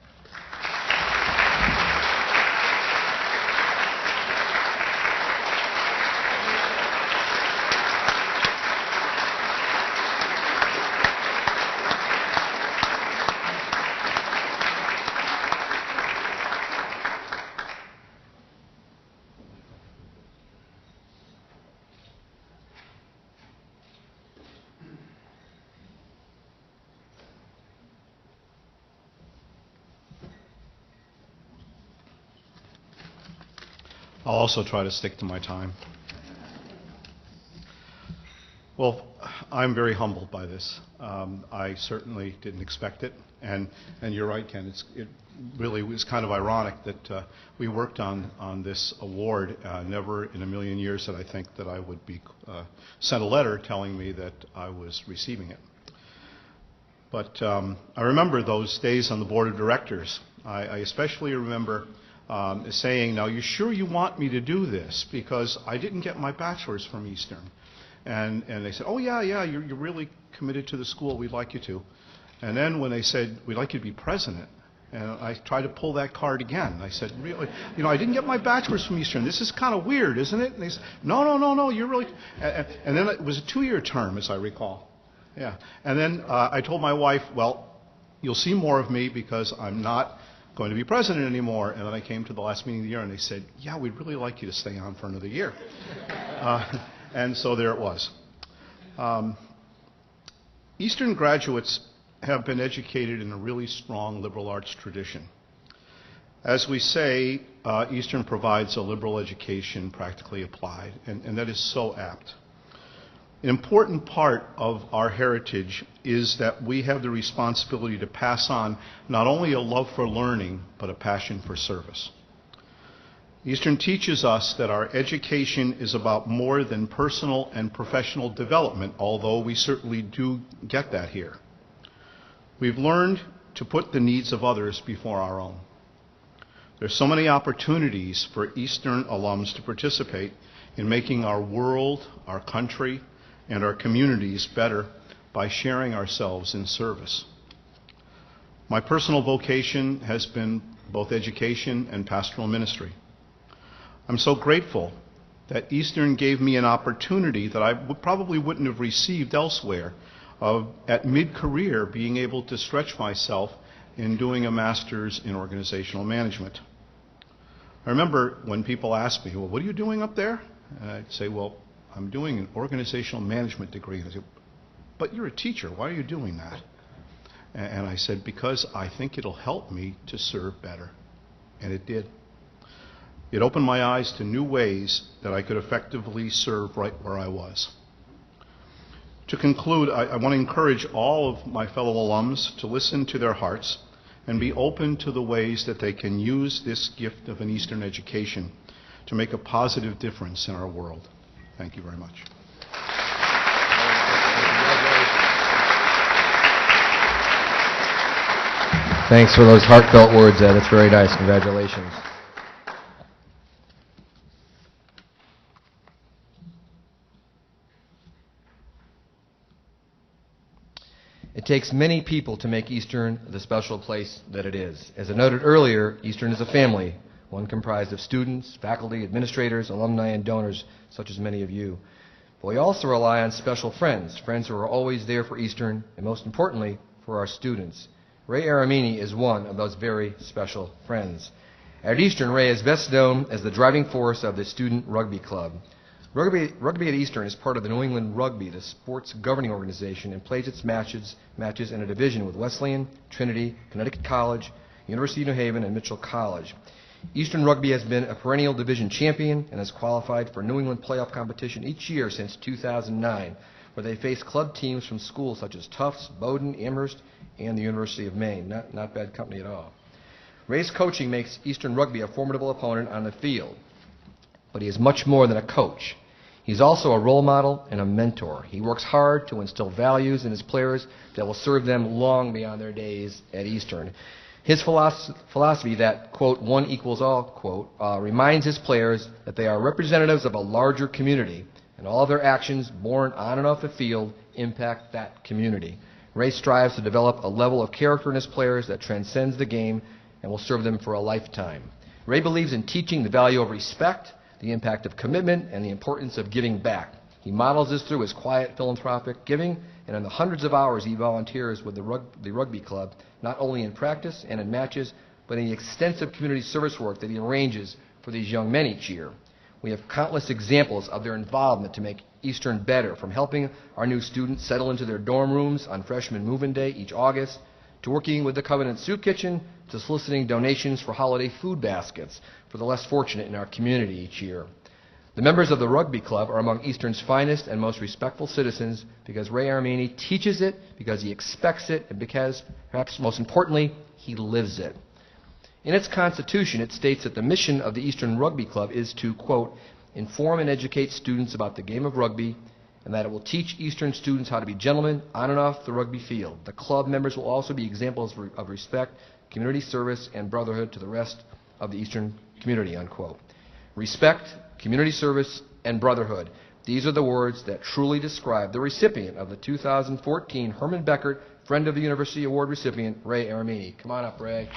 I'll also try to stick to my time. Well, I'm very humbled by this. I certainly didn't expect it, and you're right, Ken. really was kind of ironic that we worked on this award. Never in a million years did I think that I would be sent a letter telling me that I was receiving it. But I remember those days on the board of directors. I especially remember saying, now, you sure you want me to do this? Because I didn't get my bachelor's from Eastern. And they said, oh, yeah, you're really committed to the school. We'd like you to. And then when they said, we'd like you to be president, and I tried to pull that card again. I said, really? You know, I didn't get my bachelor's from Eastern. This is kind of weird, isn't it? And they said, no, you're really... And then it was a 2-year term, as I recall. Yeah. And then I told my wife, well, you'll see more of me because I'm not going to be president anymore. And then I came to the last meeting of the year, and they said, yeah, we'd really like you to stay on for another year. And so there it was. Eastern graduates have been educated in a really strong liberal arts tradition. As we say, Eastern provides a liberal education practically applied, and that is so apt. An important part of our heritage is that we have the responsibility to pass on not only a love for learning, but a passion for service. Eastern teaches us that our education is about more than personal and professional development, although we certainly do get that here. We've learned to put the needs of others before our own. There's so many opportunities for Eastern alums to participate in making our world, our country, and our communities better by sharing ourselves in service. My personal vocation has been both education and pastoral ministry. I'm so grateful that Eastern gave me an opportunity that I probably wouldn't have received elsewhere of, at mid-career, being able to stretch myself in doing a master's in organizational management. I remember when people ask me, well, what are you doing up there? And I'd say, well, I'm doing an organizational management degree. And they say, but you're a teacher. Why are you doing that? And I said, because I think it'll help me to serve better. And it did. It opened my eyes to new ways that I could effectively serve right where I was. To conclude, I want to encourage all of my fellow alums to listen to their hearts and be open to the ways that they can use this gift of an Eastern education to make a positive difference in our world. Thank you very much. Thanks for those heartfelt words, Ed. That's very nice. Congratulations. It takes many people to make Eastern the special place that it is. As I noted earlier, Eastern is a family, one comprised of students, faculty, administrators, alumni, and donors, such as many of you. But we also rely on special friends, friends who are always there for Eastern, and most importantly, for our students. Ray Aramini is one of those very special friends. At Eastern, Ray is best known as the driving force of the Student Rugby Club. Rugby at Eastern is part of the New England Rugby, the sports governing organization, and plays its matches in a division with Wesleyan, Trinity, Connecticut College, University of New Haven, and Mitchell College. Eastern Rugby has been a perennial division champion and has qualified for New England playoff competition each year since 2009, where they face club teams from schools such as Tufts, Bowdoin, Amherst, and the University of Maine. Not bad company at all. Ray's coaching makes Eastern Rugby a formidable opponent on the field, but he is much more than a coach. He's also a role model and a mentor. He works hard to instill values in his players that will serve them long beyond their days at Eastern. His philosophy that, quote, one equals all, quote, reminds his players that they are representatives of a larger community, and all of their actions, born on and off the field, impact that community. Ray strives to develop a level of character in his players that transcends the game and will serve them for a lifetime. Ray believes in teaching the value of respect, the impact of commitment, and the importance of giving back. He models this through his quiet philanthropic giving and in the hundreds of hours he volunteers with the rugby club, not only in practice and in matches, but in the extensive community service work that he arranges for these young men each year. We have countless examples of their involvement to make Eastern better, from helping our new students settle into their dorm rooms on freshman move-in day each August, to working with the Covenant Soup Kitchen, to soliciting donations for holiday food baskets for the less fortunate in our community each year. The members of the Rugby Club are among Eastern's finest and most respectful citizens because Ray Aramini teaches it, because he expects it, and because, perhaps most importantly, he lives it. In its constitution, it states that the mission of the Eastern Rugby Club is to, quote, inform and educate students about the game of rugby, and that it will teach Eastern students how to be gentlemen on and off the rugby field. The club members will also be examples of respect, community service, and brotherhood to the rest of the Eastern community, unquote. Respect, community service, and brotherhood. These are the words that truly describe the recipient of the 2014 Hermann Beckert Friend of the University Award recipient, Ray Aramini. Come on up, Ray.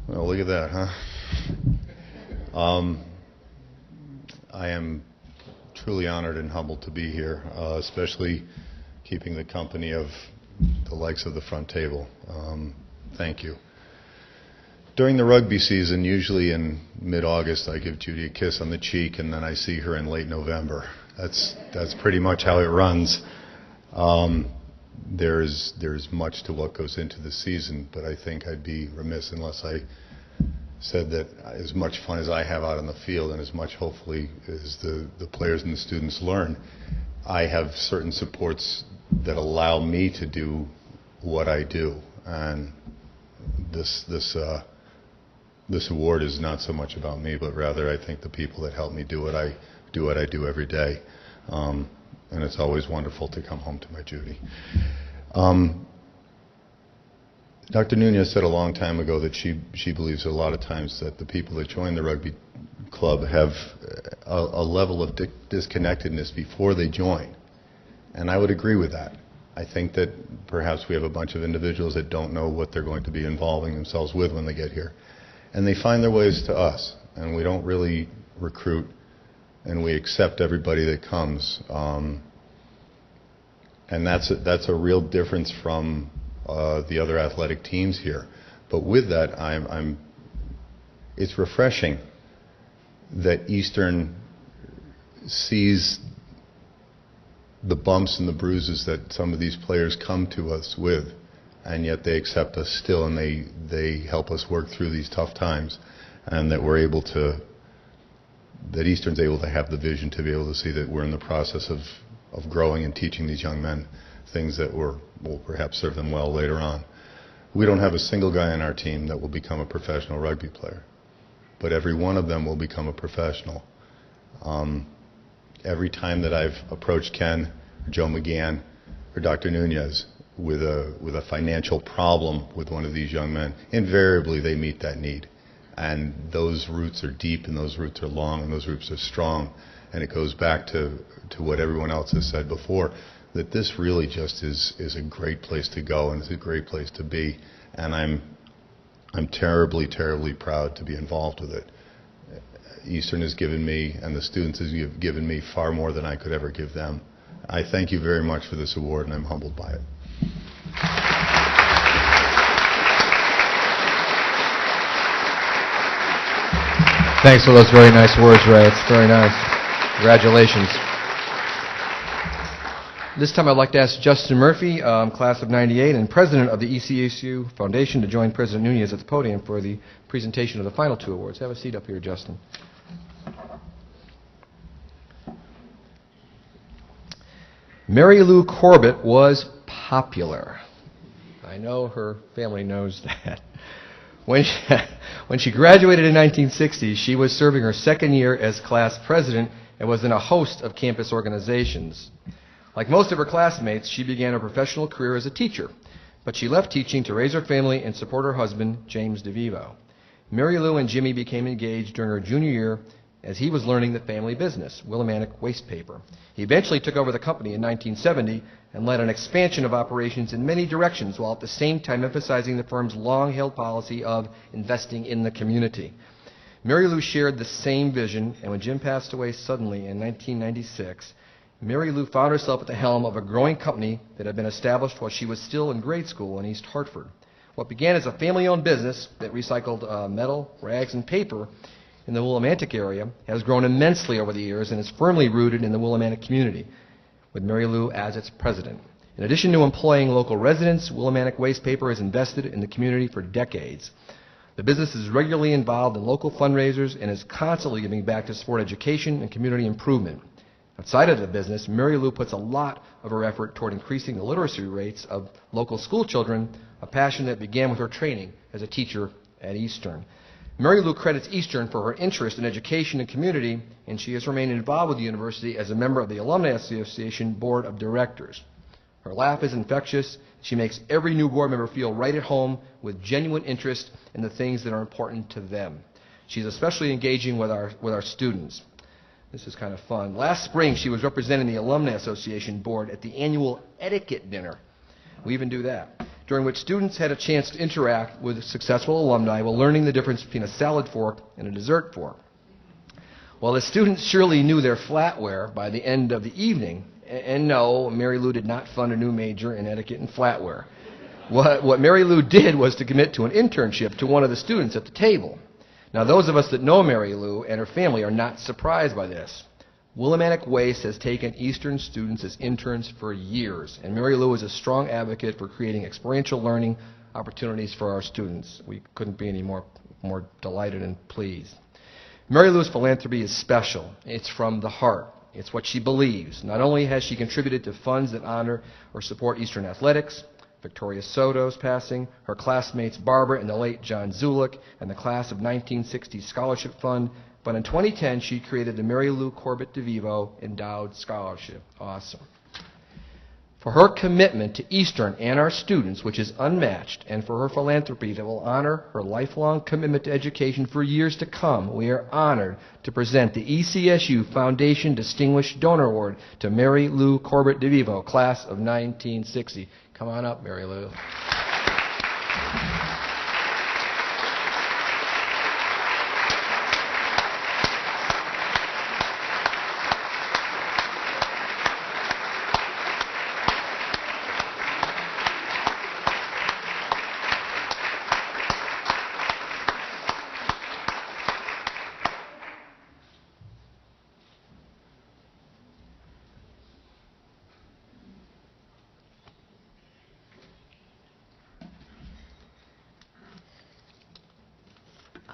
Well, look at that, huh? I am truly honored and humbled to be here, especially keeping the company of the likes of the front table. Thank you. During the rugby season, usually in mid-August, I give Judy a kiss on the cheek, and then I see her in late November. That's pretty much how it runs. There's much to what goes into the season, but I think I'd be remiss unless I said that as much fun as I have out on the field and as much, hopefully, as the players and the students learn, I have certain supports that allow me to do what I do. And this award is not so much about me, but rather I think the people that help me do what I do every day. And it's always wonderful to come home to my Judy. Dr. Nuñez said a long time ago that she believes a lot of times that the people that join the rugby club have a level of disconnectedness before they join. And I would agree with that. I think that perhaps we have a bunch of individuals that don't know what they're going to be involving themselves with when they get here. And they find their ways to us. And we don't really recruit, and we accept everybody that comes. And that's a real difference from the other athletic teams here. But with that, it's refreshing that Eastern sees the bumps and the bruises that some of these players come to us with, and yet they accept us still, and they help us work through these tough times, and that that Eastern's able to have the vision to be able to see that we're in the process of growing and teaching these young men things that will perhaps serve them well later on. We don't have a single guy on our team that will become a professional rugby player, but every one of them will become a professional. Every time that I've approached Ken, or Joe McGann, or Dr. Nuñez with a financial problem with one of these young men, invariably they meet that need. And those roots are deep, and those roots are long, and those roots are strong. And it goes back to what everyone else has said before, that this really just is a great place to go, and it's a great place to be. And I'm terribly, terribly proud to be involved with it. Eastern has given me, and the students have given me far more than I could ever give them. I thank you very much for this award, and I'm humbled by it. Thanks for those very nice words, Ray. It's very nice. Congratulations. This time I'd like to ask Justin Murphy, class of '98 and president of the ECSU Foundation, to join President Nuñez at the podium for the presentation of the final two awards. Have a seat up here, Justin. Mary Lou Corbett was popular. I know her family knows that. When she graduated in 1960, she was serving her second year as class president and was in a host of campus organizations. Like most of her classmates, she began her professional career as a teacher, but she left teaching to raise her family and support her husband, James DeVivo. Mary Lou and Jimmy became engaged during her junior year as he was learning the family business, Willimantic Waste Paper. He eventually took over the company in 1970 and led an expansion of operations in many directions, while at the same time emphasizing the firm's long-held policy of investing in the community. Mary Lou shared the same vision, and when Jim passed away suddenly in 1996, Mary Lou found herself at the helm of a growing company that had been established while she was still in grade school in East Hartford. What began as a family-owned business that recycled metal, rags, and paper in the Willimantic area has grown immensely over the years and is firmly rooted in the Willimantic community, with Mary Lou as its president. In addition to employing local residents, Willimantic Waste Paper has invested in the community for decades. The business is regularly involved in local fundraisers and is constantly giving back to support education and community improvement. Outside of the business, Mary Lou puts a lot of her effort toward increasing the literacy rates of local school children, a passion that began with her training as a teacher at Eastern. Mary Lou credits Eastern for her interest in education and community, and she has remained involved with the university as a member of the Alumni Association Board of Directors. Her laugh is infectious. She makes every new board member feel right at home with genuine interest in the things that are important to them. She's especially engaging with our students. This is kind of fun. Last spring, she was representing the Alumni Association Board at the annual etiquette dinner. We even do that, during which students had a chance to interact with successful alumni while learning the difference between a salad fork and a dessert fork. While the students surely knew their flatware by the end of the evening, and no, Mary Lou did not fund a new major in etiquette and flatware. What Mary Lou did was to commit to an internship to one of the students at the table. Now, those of us that know Mary Lou and her family are not surprised by this. Willimantic Waste has taken Eastern students as interns for years, and Mary Lou is a strong advocate for creating experiential learning opportunities for our students. We couldn't be any more delighted and pleased. Mary Lou's philanthropy is special. It's from the heart. It's what she believes. Not only has she contributed to funds that honor or support Eastern athletics, Victoria Soto's passing, her classmates Barbara and the late John Zulick, and the class of 1960 Scholarship Fund, but in 2010 she created the Mary Lou Corbett DeVivo Endowed Scholarship. Awesome. For her commitment to Eastern and our students, which is unmatched, and for her philanthropy that will honor her lifelong commitment to education for years to come, we are honored to present the ECSU Foundation Distinguished Donor Award to Mary Lou Corbett DeVivo, class of 1960. Come on up, Mary Lou.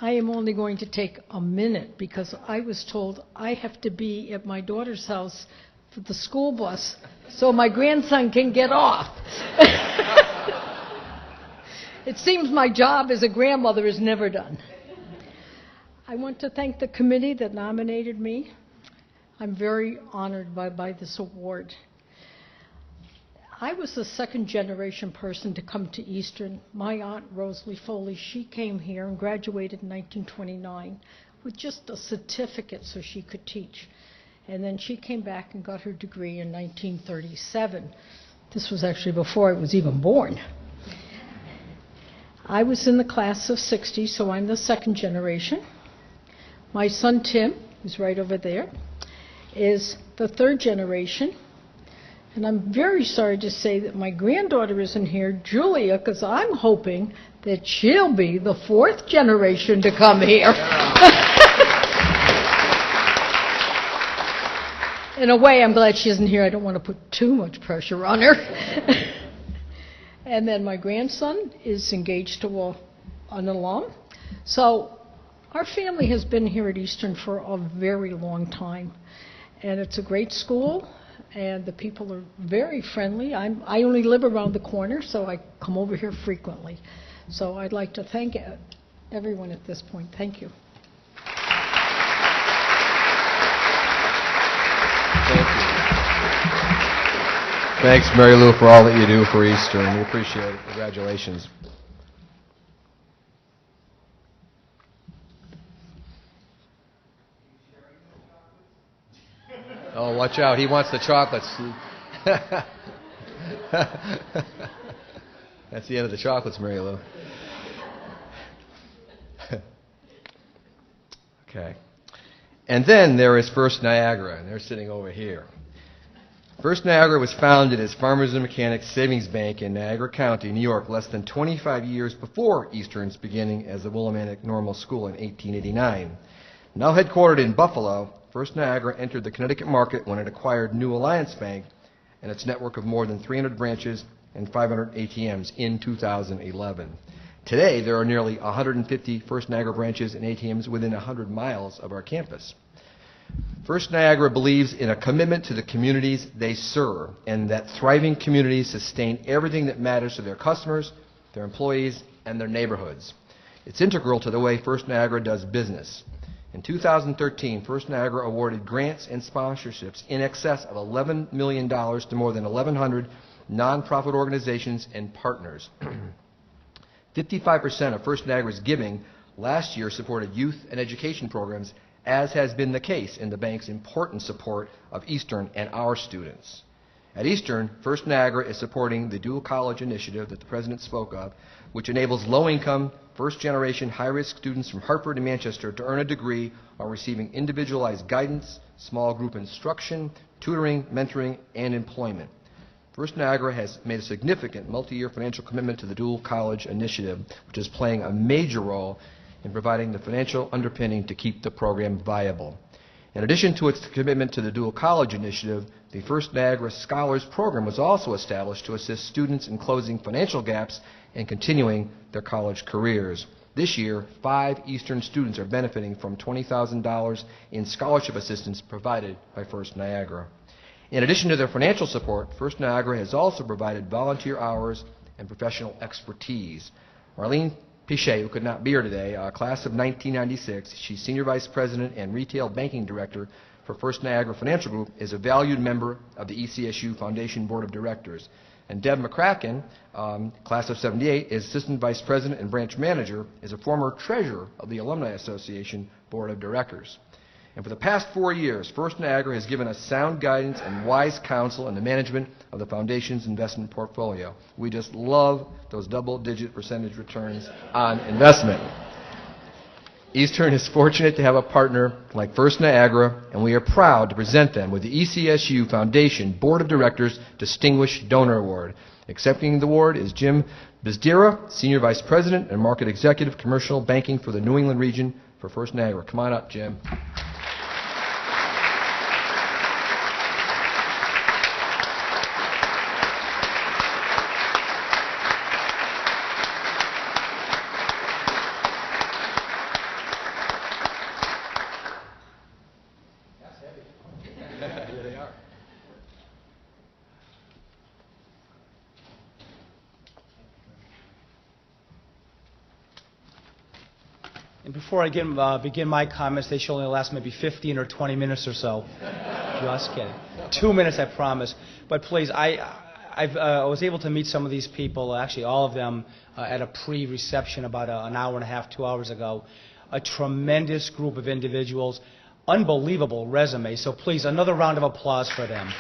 I am only going to take a minute because I was told I have to be at my daughter's house for the school bus so my grandson can get off. It seems my job as a grandmother is never done. I want to thank the committee that nominated me. I'm very honored by this award. I was the second-generation person to come to Eastern. My aunt, Rosalie Foley, she came here and graduated in 1929 with just a certificate so she could teach. And then she came back and got her degree in 1937. This was actually before I was even born. I was in the class of 60, so I'm the second generation. My son, Tim, who's right over there, is the third generation. And I'm very sorry to say that my granddaughter isn't here, Julia, because I'm hoping that she'll be the fourth generation to come here. In a way, I'm glad she isn't here. I don't want to put too much pressure on her. And then my grandson is engaged to an alum. So our family has been here at Eastern for a very long time. And it's a great school. And the people are very friendly. I only live around the corner, so I come over here frequently. So I'd like to thank everyone at this point. Thank you. Thank you. Thanks, Mary Lou, for all that you do for Eastern. We appreciate it. Congratulations. Oh, watch out. He wants the chocolates. That's the end of the chocolates, Mary Lou. Okay. And then there is First Niagara, and they're sitting over here. First Niagara was founded as Farmers and Mechanics Savings Bank in Niagara County, New York, less than 25 years before Eastern's beginning as the Willimantic Normal School in 1889. Now headquartered in Buffalo, First Niagara entered the Connecticut market when it acquired New Alliance Bank and its network of more than 300 branches and 500 ATMs in 2011. Today, there are nearly 150 First Niagara branches and ATMs within 100 miles of our campus. First Niagara believes in a commitment to the communities they serve, and that thriving communities sustain everything that matters to their customers, their employees, and their neighborhoods. It's integral to the way First Niagara does business. In 2013, First Niagara awarded grants and sponsorships in excess of $11 million to more than 1,100 nonprofit organizations and partners. 55% of First Niagara's giving last year supported youth and education programs, as has been the case in the bank's important support of Eastern and our students. At Eastern, First Niagara is supporting the dual college initiative that the President spoke of, which enables low-income, first-generation, high-risk students from Hartford and Manchester to earn a degree while receiving individualized guidance, small group instruction, tutoring, mentoring, and employment. First Niagara has made a significant multi-year financial commitment to the dual college initiative, which is playing a major role in providing the financial underpinning to keep the program viable. In addition to its commitment to the dual college initiative, the First Niagara Scholars Program was also established to assist students in closing financial gaps and continuing their college careers. This year, 5 Eastern students are benefiting from $20,000 in scholarship assistance provided by First Niagara. In addition to their financial support, First Niagara has also provided volunteer hours and professional expertise. Marlene Pichet, who could not be here today, class of 1996, she's Senior Vice President and Retail Banking Director for First Niagara Financial Group, is a valued member of the ECSU Foundation Board of Directors. And Deb McCracken, class of 78, is Assistant Vice President and Branch Manager, is a former Treasurer of the Alumni Association Board of Directors. And for the past 4 years, First Niagara has given us sound guidance and wise counsel in the management of the Foundation's investment portfolio. We just love those double-digit percentage returns on investment. Eastern is fortunate to have a partner like First Niagara, and we are proud to present them with the ECSU Foundation Board of Directors Distinguished Donor Award. Accepting the award is Jim Bizdira, Senior Vice President and Market Executive Commercial Banking for the New England region for First Niagara. Come on up, Jim. And before I begin my comments, they should only last maybe 15 or 20 minutes or so. Just kidding. 2 minutes, I promise. But please, I was able to meet some of these people, actually all of them, at a pre-reception about an hour and a half, 2 hours ago. A tremendous group of individuals, unbelievable resume. So please, another round of applause for them.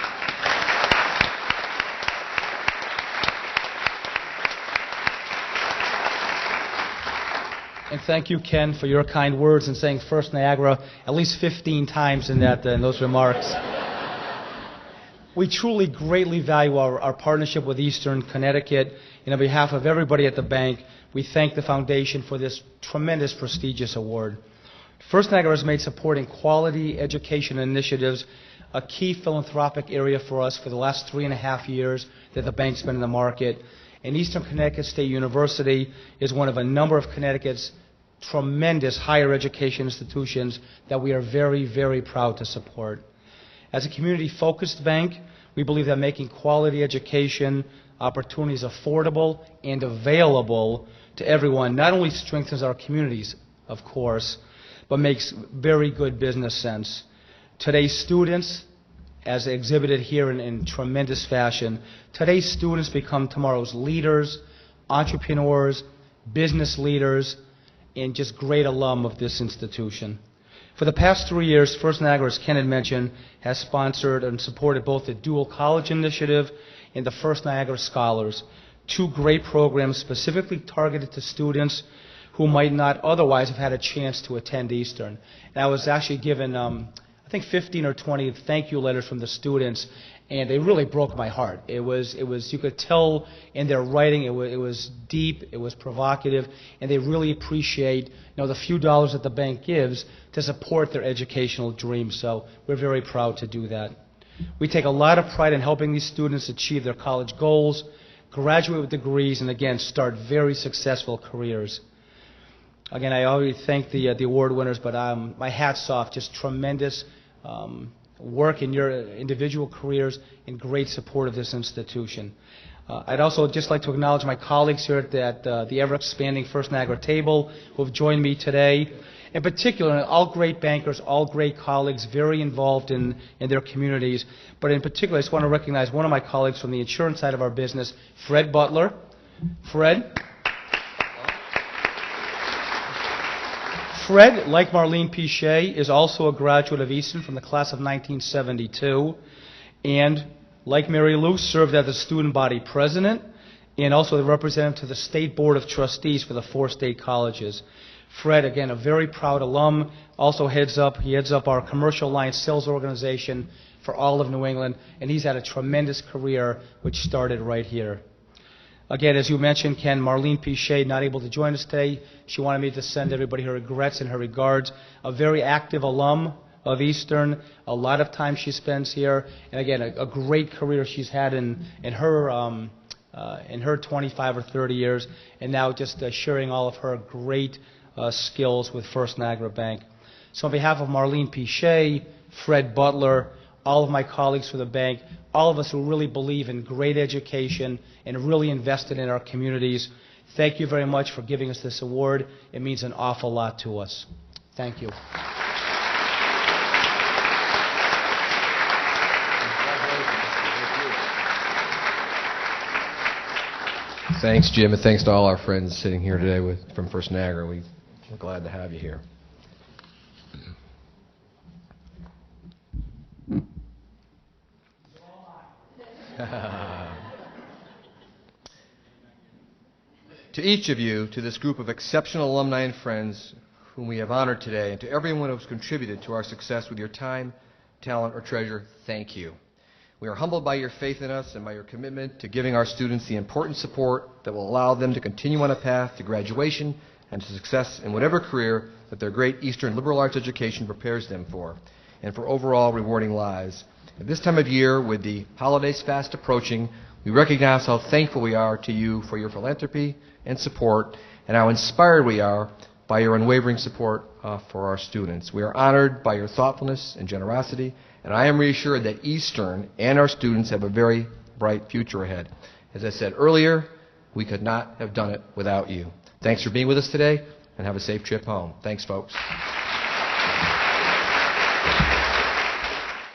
And thank you, Ken, for your kind words and saying First Niagara at least 15 times in those remarks. We truly greatly value our partnership with Eastern Connecticut. And on behalf of everybody at the bank, we thank the Foundation for this tremendous, prestigious award. First Niagara has made supporting quality education initiatives a key philanthropic area for us for the last 3.5 years that the bank's been in the market. And Eastern Connecticut State University is one of a number of Connecticut's tremendous higher education institutions that we are very, very proud to support. As a community-focused bank, we believe that making quality education opportunities affordable and available to everyone not only strengthens our communities, of course, but makes very good business sense. Today's students, as exhibited here in tremendous fashion, today's students become tomorrow's leaders, entrepreneurs, business leaders, and just great alum of this institution. For the past 3 years, First Niagara, as Ken had mentioned, has sponsored and supported both the Dual College Initiative and the First Niagara Scholars, 2 great programs specifically targeted to students who might not otherwise have had a chance to attend Eastern. And I was actually given I think 15 or 20 thank you letters from the students, and they really broke my heart. It was you could tell in their writing, it was deep, it was provocative, and they really appreciate, the few dollars that the bank gives to support their educational dreams. So we're very proud to do that. We take a lot of pride in helping these students achieve their college goals, graduate with degrees, and again, start very successful careers. Again, I already thank the award winners, but my hat's off, just tremendous work in your individual careers and great support of this institution. I'd also just like to acknowledge my colleagues here at the ever-expanding First Niagara table who have joined me today. In particular, all great bankers, all great colleagues, very involved in their communities. But in particular, I just want to recognize one of my colleagues from the insurance side of our business, Fred Butler. Fred, like Marlene Pichet, is also a graduate of Eastern from the class of 1972, and like Mary Lou, served as the student body president and also the representative to the State Board of Trustees for the 4 state colleges. Fred, again, a very proud alum, also heads up our commercial alliance sales organization for all of New England, and he's had a tremendous career which started right here. Again, as you mentioned, Ken, Marlene Pichet not able to join us today. She wanted me to send everybody her regrets and her regards. A very active alum of Eastern, a lot of time she spends here, and again, a great career she's had in her 25 or 30 years, and now just sharing all of her great skills with First Niagara Bank. So on behalf of Marlene Pichet, Fred Butler, all of my colleagues for the bank, all of us who really believe in great education and really invested in our communities, thank you very much for giving us this award. It means an awful lot to us. Thank you. Thanks, Jim, and thanks to all our friends sitting here today from First Niagara. We're glad to have you here. To each of you, to this group of exceptional alumni and friends whom we have honored today, and to everyone who has contributed to our success with your time, talent, or treasure, thank you. We are humbled by your faith in us and by your commitment to giving our students the important support that will allow them to continue on a path to graduation and to success in whatever career that their great Eastern liberal arts education prepares them for, and for overall rewarding lives. At this time of year, with the holidays fast approaching, we recognize how thankful we are to you for your philanthropy and support, and how inspired we are by your unwavering support for our students. We are honored by your thoughtfulness and generosity, and I am reassured that Eastern and our students have a very bright future ahead. As I said earlier, we could not have done it without you. Thanks for being with us today, and have a safe trip home. Thanks, folks.